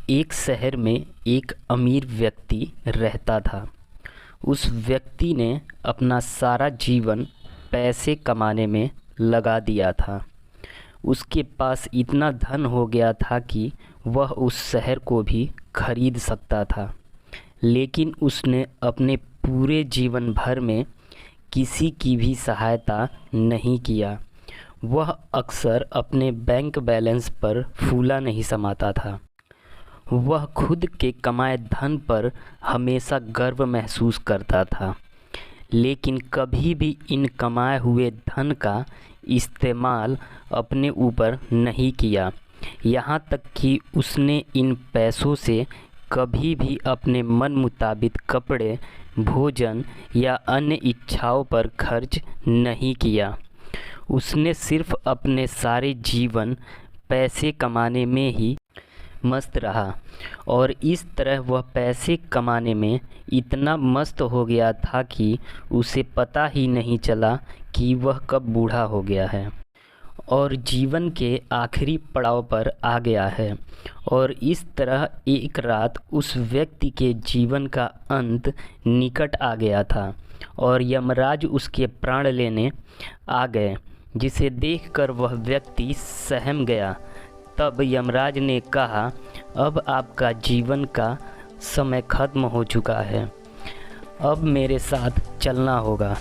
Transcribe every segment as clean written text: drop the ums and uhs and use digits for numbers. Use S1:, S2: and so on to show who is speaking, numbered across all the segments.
S1: एक शहर में एक अमीर व्यक्ति रहता था। उस व्यक्ति ने अपना सारा जीवन पैसे कमाने में लगा दिया था। उसके पास इतना धन हो गया था कि वह उस शहर को भी खरीद सकता था, लेकिन उसने अपने पूरे जीवन भर में किसी की भी सहायता नहीं किया। वह अक्सर अपने बैंक बैलेंस पर फूला नहीं समाता था। वह खुद के कमाए धन पर हमेशा गर्व महसूस करता था, लेकिन कभी भी इन कमाए हुए धन का इस्तेमाल अपने ऊपर नहीं किया। यहाँ तक कि उसने इन पैसों से कभी भी अपने मन मुताबिक कपड़े, भोजन या अन्य इच्छाओं पर खर्च नहीं किया। उसने सिर्फ अपने सारे जीवन पैसे कमाने में ही मस्त रहा और इस तरह वह पैसे कमाने में इतना मस्त हो गया था कि उसे पता ही नहीं चला कि वह कब बूढ़ा हो गया है और जीवन के आखिरी पड़ाव पर आ गया है। और इस तरह एक रात उस व्यक्ति के जीवन का अंत निकट आ गया था और यमराज उसके प्राण लेने आ गए, जिसे देखकर वह व्यक्ति सहम गया। तब यमराज ने कहा, अब आपका जीवन का समय खत्म हो चुका है, अब मेरे साथ चलना होगा।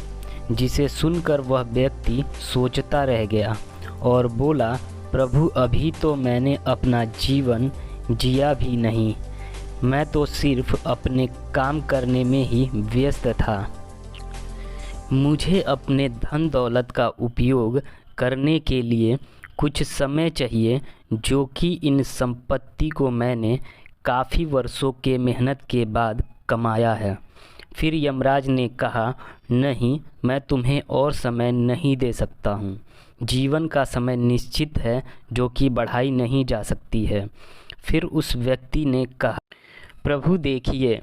S1: जिसे सुनकर वह व्यक्ति सोचता रह गया और बोला, प्रभु अभी तो मैंने अपना जीवन जिया भी नहीं, मैं तो सिर्फ अपने काम करने में ही व्यस्त था। मुझे अपने धन दौलत का उपयोग करने के लिए कुछ समय चाहिए, जो कि इन संपत्ति को मैंने काफ़ी वर्षों के मेहनत के बाद कमाया है। फिर यमराज ने कहा, नहीं, मैं तुम्हें और समय नहीं दे सकता हूँ। जीवन का समय निश्चित है, जो कि बढ़ाई नहीं जा सकती है। फिर उस व्यक्ति ने कहा, प्रभु देखिए,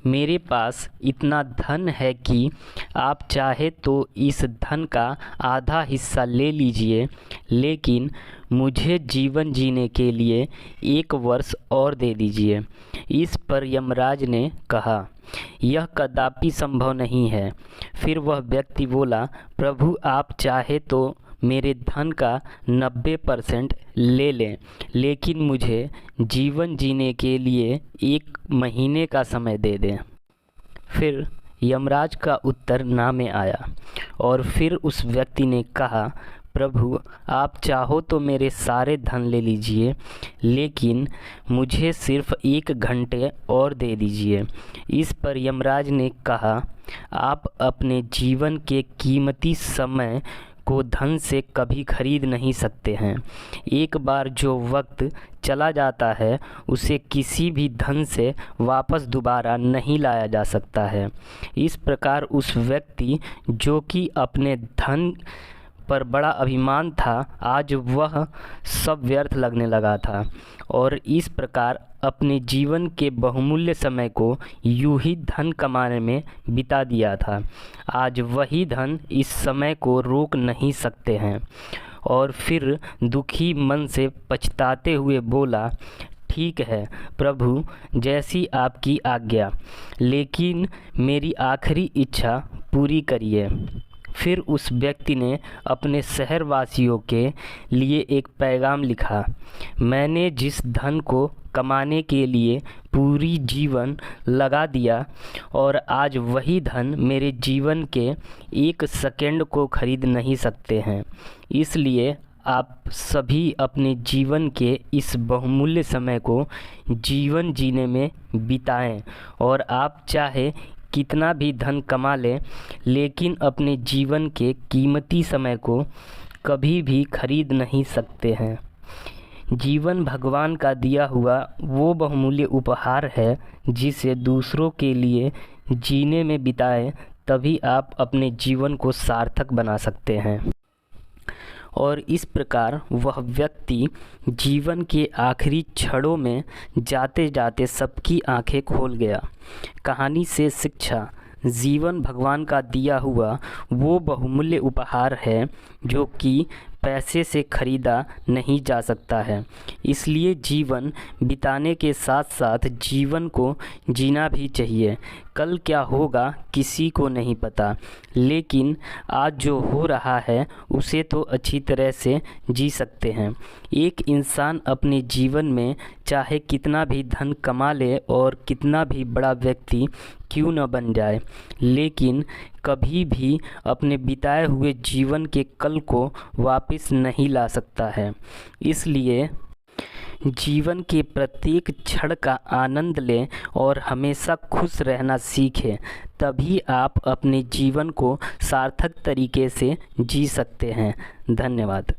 S1: मेरे पास इतना धन है कि आप चाहे तो इस धन का आधा हिस्सा ले लीजिए, लेकिन मुझे जीवन जीने के लिए 1 वर्ष और दे दीजिए। इस पर यमराज ने कहा, यह कदापि संभव नहीं है। फिर वह व्यक्ति बोला, प्रभु आप चाहे तो मेरे धन का 90% ले लें, लेकिन मुझे जीवन जीने के लिए 1 महीने का समय दे दें। फिर यमराज का उत्तर ना में आया और फिर उस व्यक्ति ने कहा, प्रभु आप चाहो तो मेरे सारे धन ले लीजिए, लेकिन मुझे सिर्फ 1 घंटे और दे दीजिए। इस पर यमराज ने कहा, आप अपने जीवन के कीमती समय को धन से कभी खरीद नहीं सकते हैं। एक बार जो वक्त चला जाता है, उसे किसी भी धन से वापस दोबारा नहीं लाया जा सकता है। इस प्रकार उस व्यक्ति, जो कि अपने धन पर बड़ा अभिमान था, आज वह सब व्यर्थ लगने लगा था और इस प्रकार अपने जीवन के बहुमूल्य समय को यूं ही धन कमाने में बिता दिया था। आज वही धन इस समय को रोक नहीं सकते हैं। और फिर दुखी मन से पछताते हुए बोला, ठीक है प्रभु, जैसी आपकी आज्ञा, लेकिन मेरी आखिरी इच्छा पूरी करिए। फिर उस व्यक्ति ने अपने शहरवासियों के लिए एक पैगाम लिखा, मैंने जिस धन को कमाने के लिए पूरी जीवन लगा दिया और आज वही धन मेरे जीवन के 1 सेकंड को खरीद नहीं सकते हैं। इसलिए आप सभी अपने जीवन के इस बहुमूल्य समय को जीवन जीने में बिताएं और आप चाहे कितना भी धन कमा लें, लेकिन अपने जीवन के कीमती समय को कभी भी खरीद नहीं सकते हैं। जीवन भगवान का दिया हुआ वो बहुमूल्य उपहार है, जिसे दूसरों के लिए जीने में बिताएं, तभी आप अपने जीवन को सार्थक बना सकते हैं। और इस प्रकार वह व्यक्ति जीवन के आखिरी क्षणों में जाते जाते सबकी आंखें खोल गया। कहानी से शिक्षा, जीवन भगवान का दिया हुआ वो बहुमूल्य उपहार है, जो कि पैसे से खरीदा नहीं जा सकता है। इसलिए जीवन बिताने के साथ साथ जीवन को जीना भी चाहिए। कल क्या होगा किसी को नहीं पता, लेकिन आज जो हो रहा है उसे तो अच्छी तरह से जी सकते हैं। एक इंसान अपने जीवन में चाहे कितना भी धन कमा ले और कितना भी बड़ा व्यक्ति क्यों न बन जाए, लेकिन कभी भी अपने बिताए हुए जीवन के कल को वापस नहीं ला सकता है। इसलिए जीवन के प्रत्येक क्षण का आनंद लें और हमेशा खुश रहना सीखें, तभी आप अपने जीवन को सार्थक तरीके से जी सकते हैं। धन्यवाद।